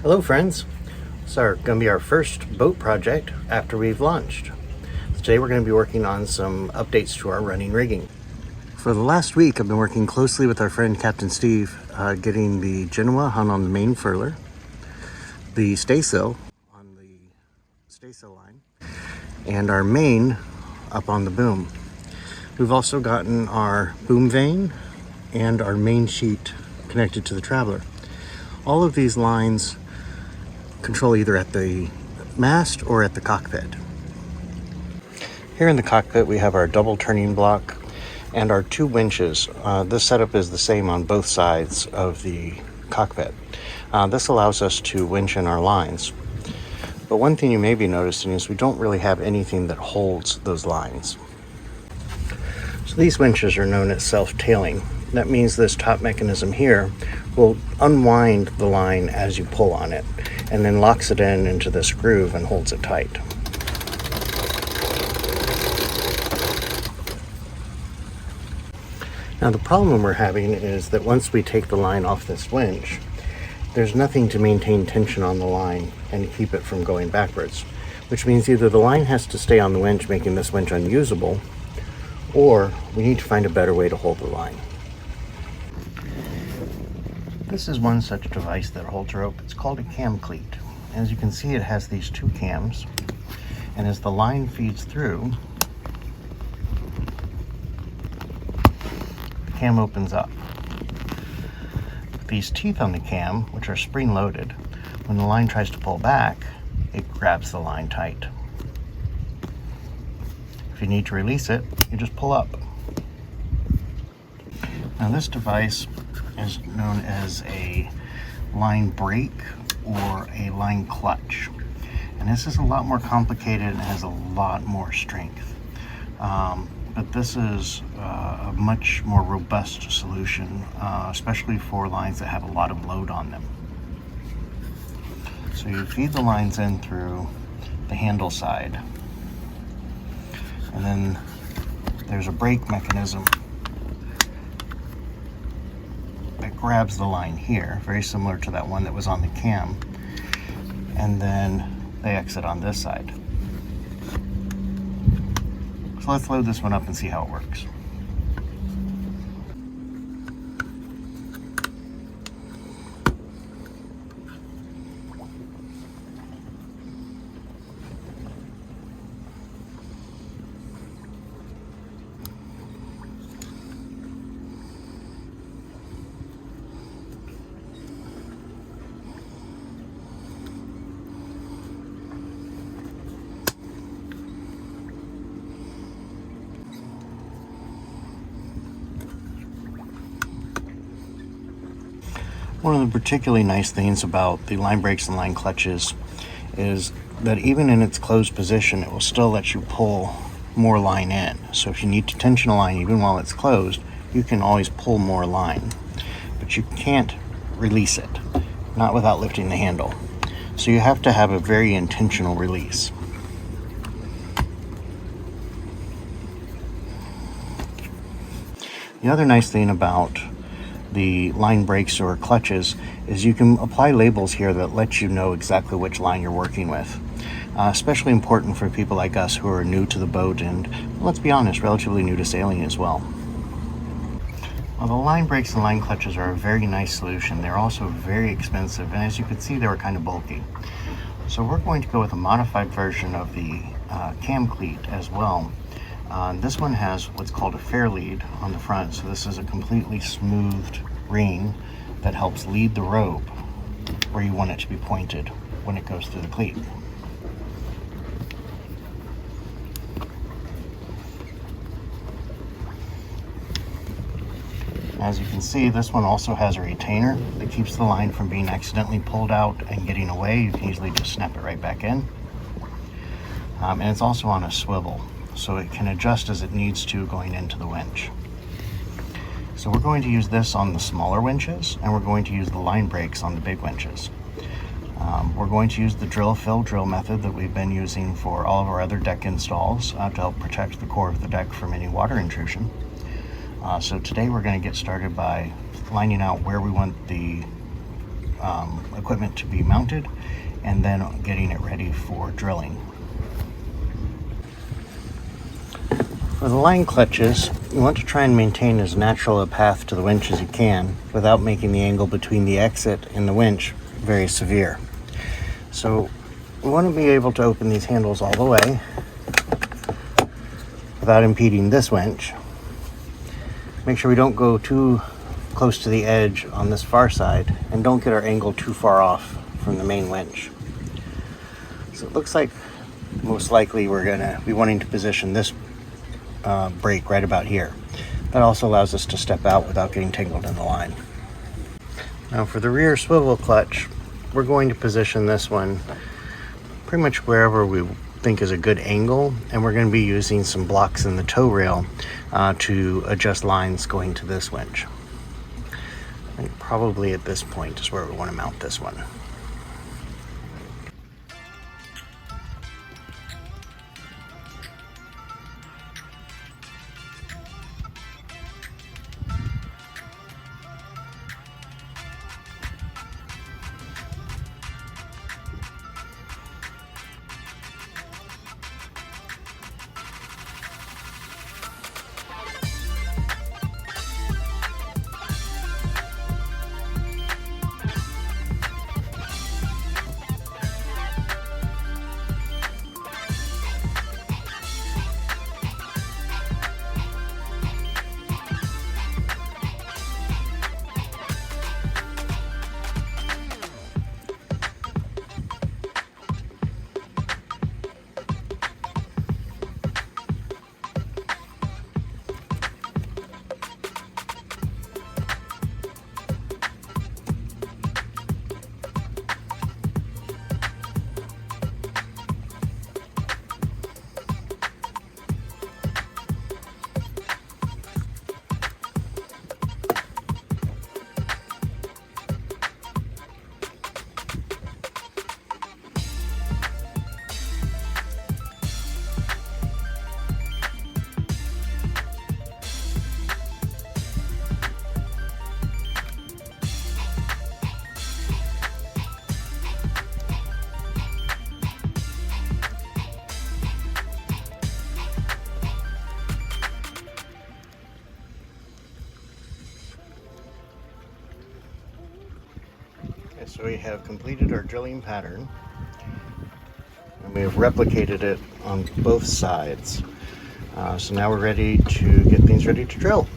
Hello friends, it's going to be our first boat project after we've launched. Today we're going to be working on some updates to our running rigging. For the last week I've been working closely with our friend Captain Steve, getting the Genoa hung on the main furler, the staysail on the staysail line, and our main up on the boom. We've also gotten our boom vane and our main sheet connected to the traveler. All of these lines control either at the mast or at the cockpit. Here in the cockpit we have our double turning block and our two winches. This setup is the same on both sides of the cockpit. This allows us to winch in our lines. But one thing you may be noticing is we don't really have anything that holds those lines. So these winches are known as self-tailing. That means this top mechanism here will unwind the line as you pull on it, and then locks it into this groove and holds it tight. Now the problem we're having is that once we take the line off this winch, there's nothing to maintain tension on the line and keep it from going backwards, which means either the line has to stay on the winch, making this winch unusable, or we need to find a better way to hold the line. This is one such device that holds rope. It's called a cam cleat. As you can see, it has these two cams, and as the line feeds through, the cam opens up. These teeth on the cam, which are spring loaded, when the line tries to pull back, it grabs the line tight. If you need to release it, you just pull up. Now this device is known as a line brake or a line clutch. And this is a lot more complicated and has a lot more strength. But this is a much more robust solution, especially for lines that have a lot of load on them. So you feed the lines in through the handle side, and then there's a brake mechanism that grabs the line here, very similar to that one that was on the cam, and then they exit on this side. So let's load this one up and see how it works. One of the particularly nice things about the line brakes and line clutches is that even in its closed position, it will still let you pull more line in. So if you need to tension a line even while it's closed, you can always pull more line. But you can't release it, not without lifting the handle. So you have to have a very intentional release. The other nice thing about the line brakes or clutches is you can apply labels here that let you know exactly which line you're working with. Especially important for people like us who are new to the boat and, let's be honest, relatively new to sailing as well. Well, the line brakes and line clutches are a very nice solution. They're also very expensive, and as you can see, they were kind of bulky. So we're going to go with a modified version of the cam cleat as well. This one has what's called a fair lead on the front, so this is a completely smoothed ring that helps lead the rope where you want it to be pointed when it goes through the cleat. As you can see, this one also has a retainer that keeps the line from being accidentally pulled out and getting away. You can easily just snap it right back in. And it's also on a swivel, so it can adjust as it needs to going into the winch. So we're going to use this on the smaller winches, and we're going to use the line brakes on the big winches. We're going to use the drill-fill drill method that we've been using for all of our other deck installs to help protect the core of the deck from any water intrusion. So today we're going to get started by lining out where we want the equipment to be mounted, and then getting it ready for drilling. For the line clutches, you want to try and maintain as natural a path to the winch as you can without making the angle between the exit and the winch very severe. So we want to be able to open these handles all the way without impeding this winch. Make sure we don't go too close to the edge on this far side, and don't get our angle too far off from the main winch. So it looks like most likely we're going to be wanting to position this brake right about here. That also allows us to step out without getting tangled in the line. Now for the rear swivel clutch, we're going to position this one pretty much wherever we think is a good angle, and we're going to be using some blocks in the tow rail to adjust lines going to this winch. I think probably at this point is where we want to mount this one. So we have completed our drilling pattern, and we have replicated it on both sides. So now we're ready to get things ready to drill.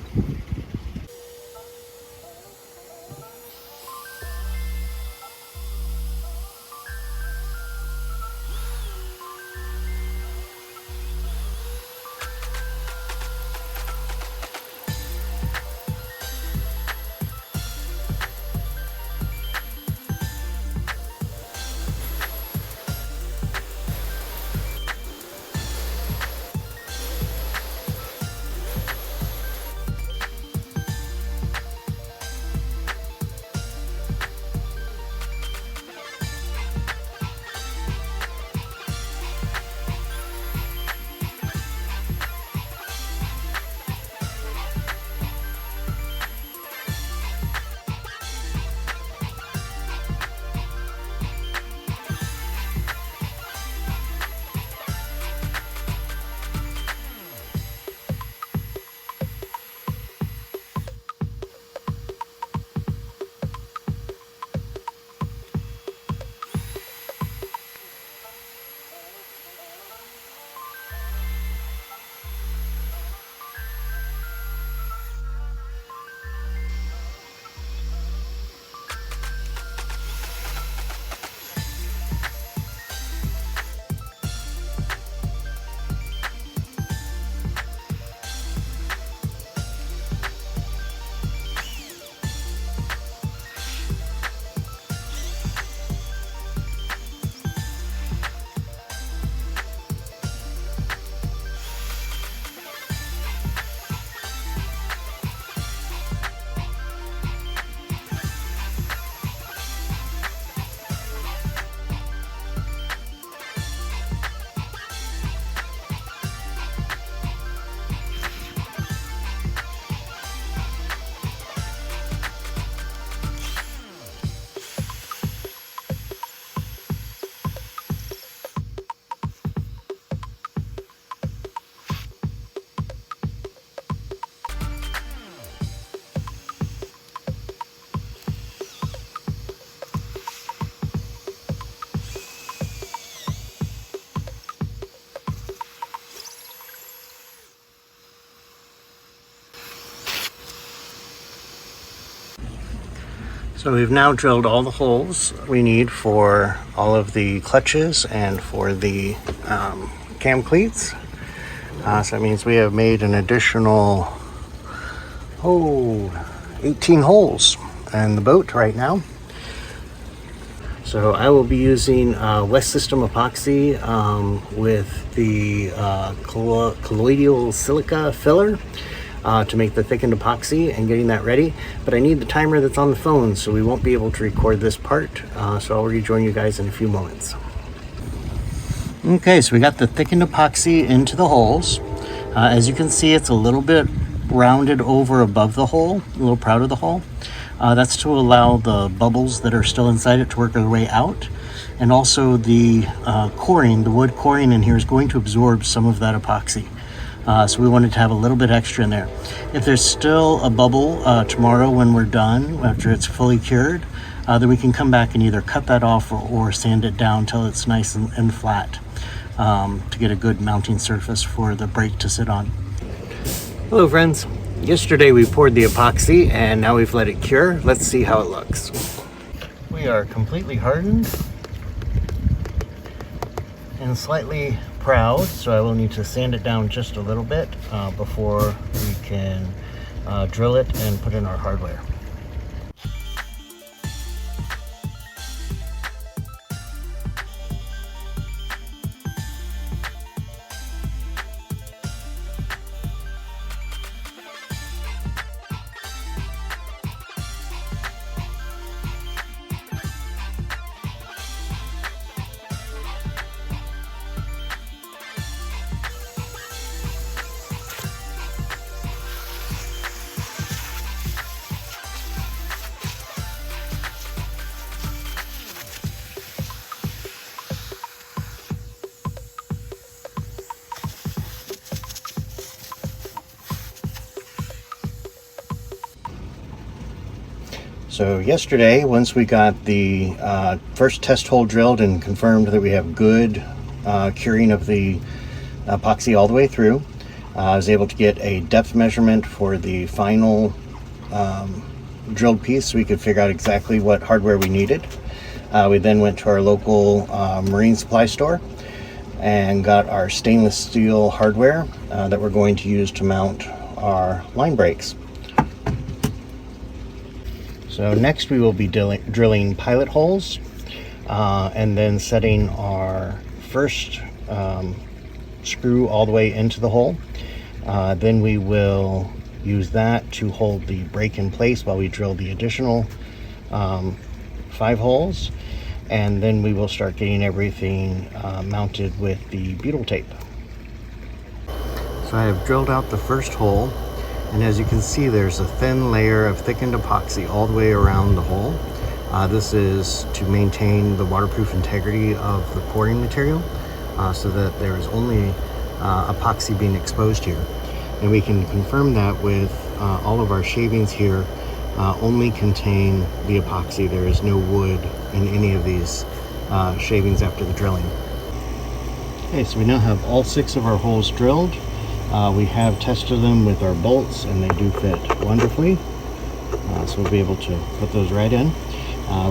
So we've now drilled all the holes we need for all of the clutches and for the cam cleats. So that means we have made an additional 18 holes in the boat right now. So I will be using West System epoxy with the colloidal silica filler to make the thickened epoxy and getting that ready. But I need the timer that's on the phone, so we won't be able to record this part. So I'll rejoin you guys in a few moments. Okay, so we got the thickened epoxy into the holes. As you can see, it's a little bit rounded over above the hole, a little proud of the hole. That's to allow the bubbles that are still inside it to work their way out. And also the coring, the wood coring in here is going to absorb some of that epoxy. So we wanted to have a little bit extra in there. If there's still a bubble tomorrow when we're done, after it's fully cured, then we can come back and either cut that off or sand it down till it's nice and flat to get a good mounting surface for the brake to sit on. Hello friends. Yesterday we poured the epoxy and now we've let it cure. Let's see how it looks. We are completely hardened and slightly proud, so I will need to sand it down just a little bit before we can drill it and put in our hardware. So yesterday, once we got the first test hole drilled and confirmed that we have good curing of the epoxy all the way through, I was able to get a depth measurement for the final drilled piece so we could figure out exactly what hardware we needed. We then went to our local marine supply store and got our stainless steel hardware that we're going to use to mount our line brakes. So next we will be drilling pilot holes and then setting our first screw all the way into the hole. Then we will use that to hold the brake in place while we drill the additional 5 holes. And then we will start getting everything mounted with the butyl tape. So I have drilled out the first hole. And as you can see, there's a thin layer of thickened epoxy all the way around the hole. This is to maintain the waterproof integrity of the pouring material so that there is only epoxy being exposed here. And we can confirm that with all of our shavings here only contain the epoxy. There is no wood in any of these shavings after the drilling. Okay, so we now have all 6 of our holes drilled. We have tested them with our bolts and they do fit wonderfully, so we'll be able to put those right in.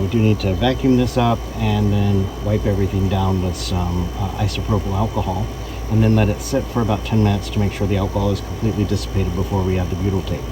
We do need to vacuum this up and then wipe everything down with some isopropyl alcohol and then let it sit for about 10 minutes to make sure the alcohol is completely dissipated before we add the butyl tape.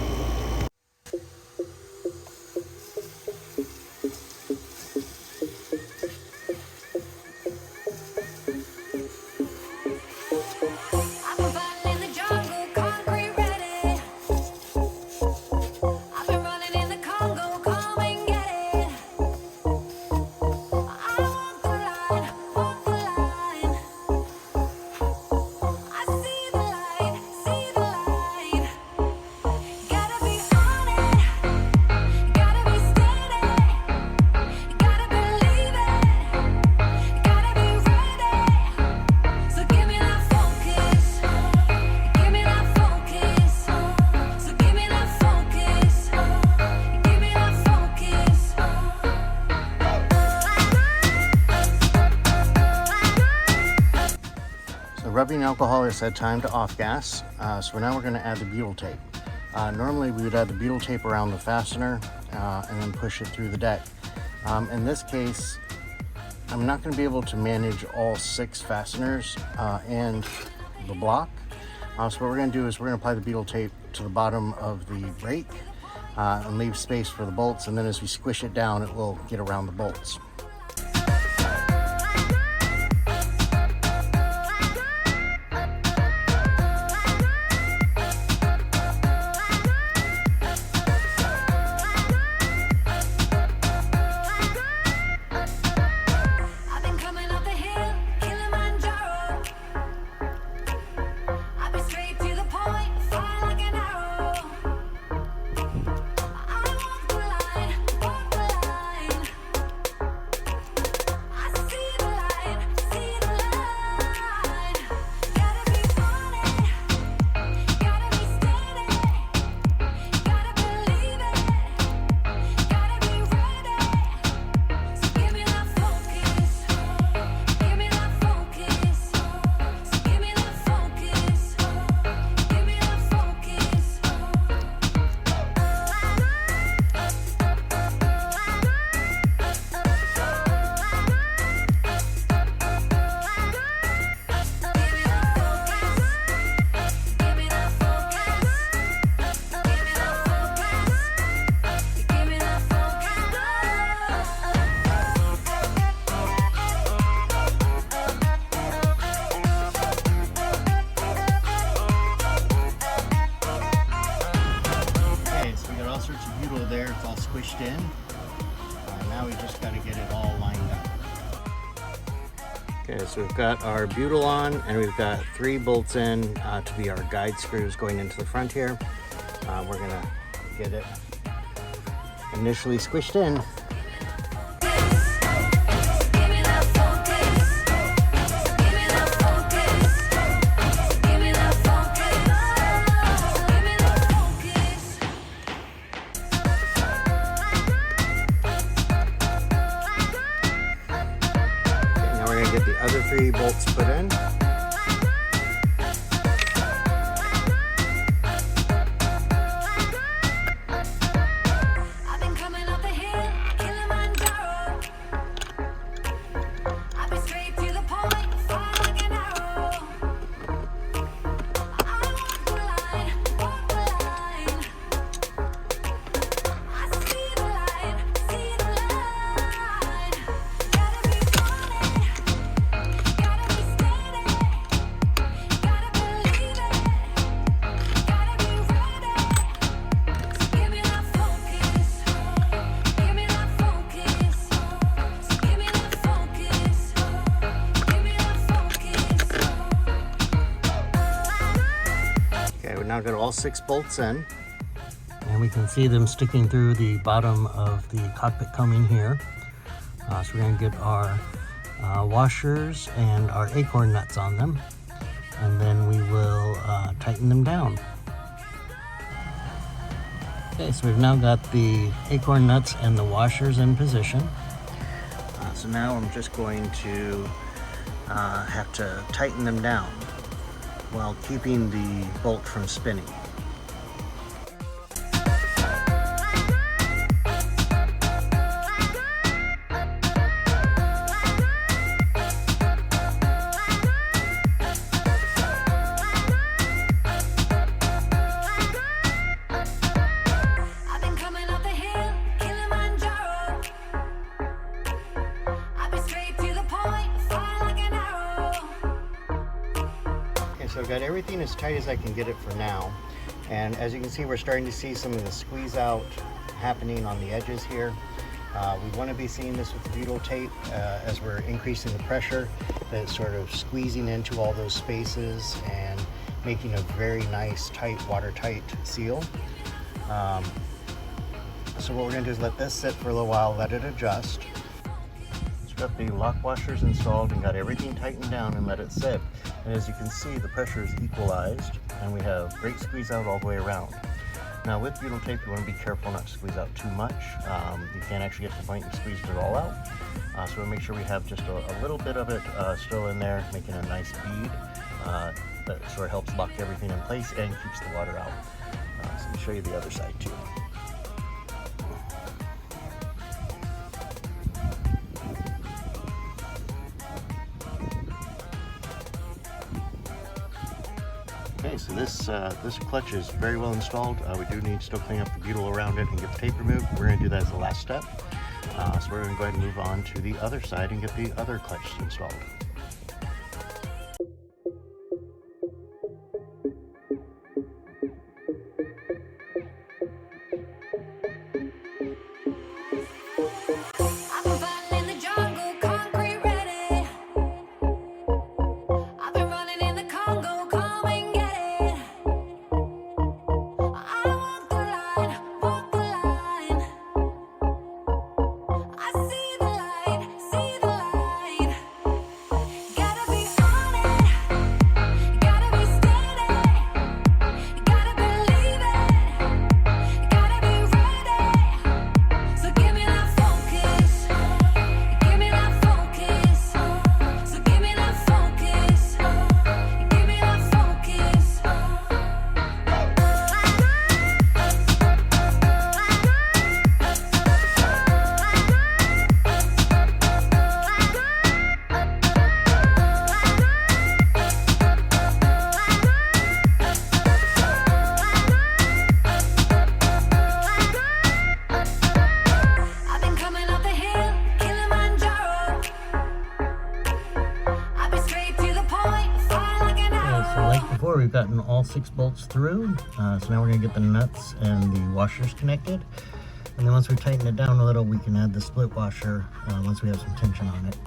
Rubbing alcohol is set time to off gas, so now we're going to add the butyl tape. Normally we would add the butyl tape around the fastener and then push it through the deck. In this case, I'm not going to be able to manage all 6 fasteners and the block. So what we're going to do is we're going to apply the beetle tape to the bottom of the brake and leave space for the bolts, and then as we squish it down, it will get around the bolts. There, it's all squished in. Now we just got to get it all lined up. Okay, so we've got our butyl on, and we've got 3 bolts in to be our guide screws going into the front here. We're gonna get it initially squished in. Get the other 3 bolts put in. I've been coming up the hill, Kilimanjaro. I've been straight to the point, far like an arrow. I walk the line, I see the light, Gotta be now got all 6 bolts in, and we can see them sticking through the bottom of the cockpit coaming here. So we're going to get our washers and our acorn nuts on them, and then we will tighten them down. Okay, so we've now got the acorn nuts and the washers in position. So now I'm just going to have to tighten them down while keeping the bolt from spinning. So I've got everything as tight as I can get it for now, and as you can see, we're starting to see some of the squeeze out happening on the edges here. We want to be seeing this with the butyl tape as we're increasing the pressure, that it's sort of squeezing into all those spaces and making a very nice tight, watertight seal. So what we're going to do is let this sit for a little while, let it adjust. Got the lock washers installed and got everything tightened down and let it sit. And as you can see, the pressure is equalized and we have great squeeze out all the way around. Now with butyl tape, you want to be careful not to squeeze out too much. You can't actually get to the point you squeeze it all out. So we'll make sure we have just a little bit of it still in there, making a nice bead that sort of helps lock everything in place and keeps the water out. So let me show you the other side too. Okay, so this clutch is very well installed. We do need to still clean up the butyl around it and get the tape removed. We're going to do that as the last step. So we're going to go ahead and move on to the other side and get the other clutch installed. We've gotten all 6 bolts through, so now we're going to get the nuts and the washers connected, and then once we tighten it down a little, we can add the split washer once we have some tension on it.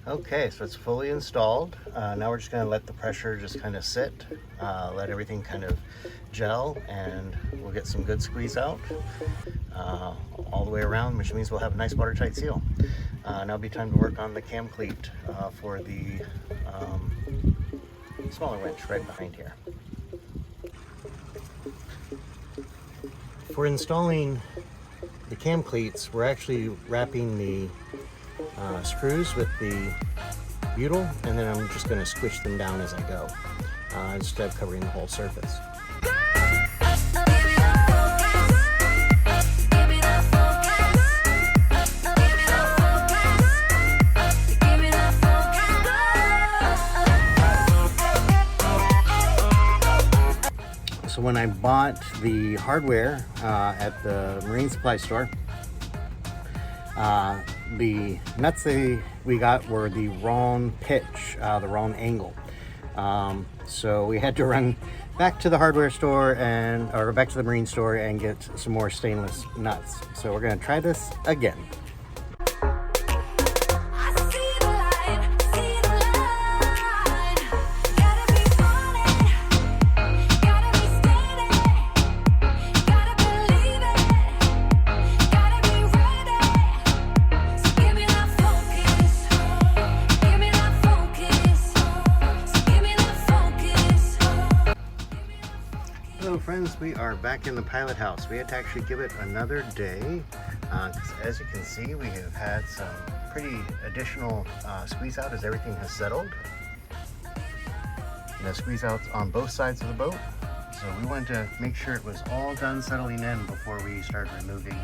Okay, so it's fully installed. Now we're just going to let the pressure just kind of sit, let everything kind of gel, and we'll get some good squeeze out all the way around, which means we'll have a nice watertight seal. Now it'll be time to work on the cam cleat for the smaller winch right behind here. For installing the cam cleats, we're actually wrapping the screws with the butyl, and then I'm just going to squish them down as I go instead of covering the whole surface. So when I bought the hardware at the marine supply store, the nuts we got were the wrong pitch, the wrong angle. So we had to run back to the hardware store or back to the marine store and get some more stainless nuts. So we're going to try this again. Hello friends, we are back in the pilot house. We had to actually give it another day because as you can see, we have had some pretty additional squeeze out as everything has settled. Squeeze outs on both sides of the boat. So we wanted to make sure it was all done settling in before we started removing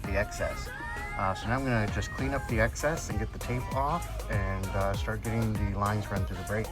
the excess. So now I'm going to just clean up the excess and get the tape off and start getting the lines run through the brakes.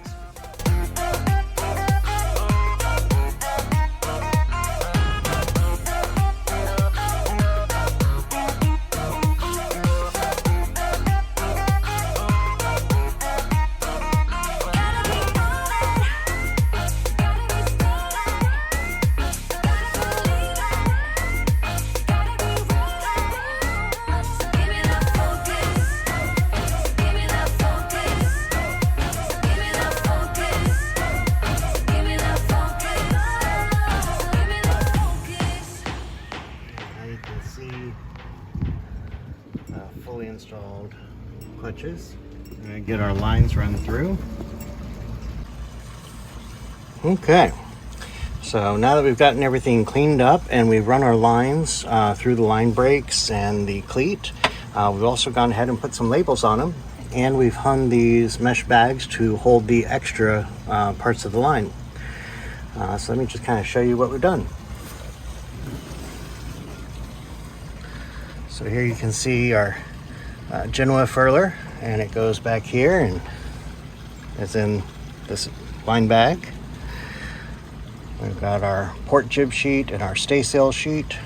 Fully installed clutches. We're going to get our lines run through. Okay, so now that we've gotten everything cleaned up and we've run our lines through the line brakes and the cleat, we've also gone ahead and put some labels on them, and we've hung these mesh bags to hold the extra parts of the line. So let me just kind of show you what we've done. So here you can see our Genoa furler, and it goes back here and it's in this line bag. We've got our port jib sheet and our staysail sheet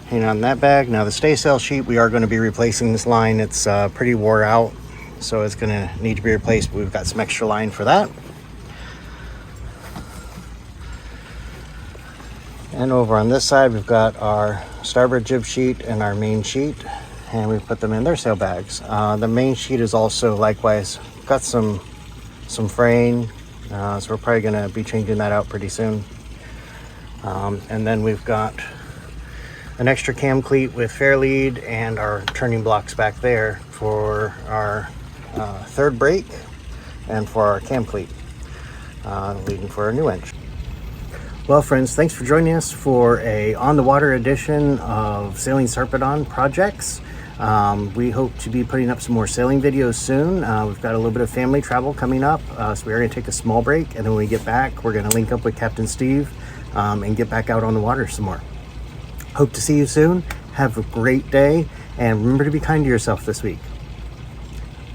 hanging on that bag. Now the staysail sheet, we are going to be replacing this line. It's pretty wore out, so it's going to need to be replaced, but we've got some extra line for that. And over on this side, we've got our starboard jib sheet and our main sheet, and we put them in their sail bags. The main sheet is also likewise got some fraying, so we're probably going to be changing that out pretty soon. And then we've got an extra cam cleat with fair lead and our turning blocks back there for our third brake and for our cam cleat, leading for a new engine. Well, friends, thanks for joining us for a on-the-water edition of Sailing Sarpedon projects. We hope to be putting up some more sailing videos soon. We've got a little bit of family travel coming up, so we're going to take a small break, and then when we get back, we're going to link up with Captain Steve and get back out on the water some more. Hope to see you soon. Have a great day, and remember to be kind to yourself this week.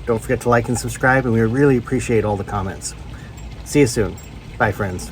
Don't forget to like and subscribe, and we really appreciate all the comments. See you soon. Bye, friends.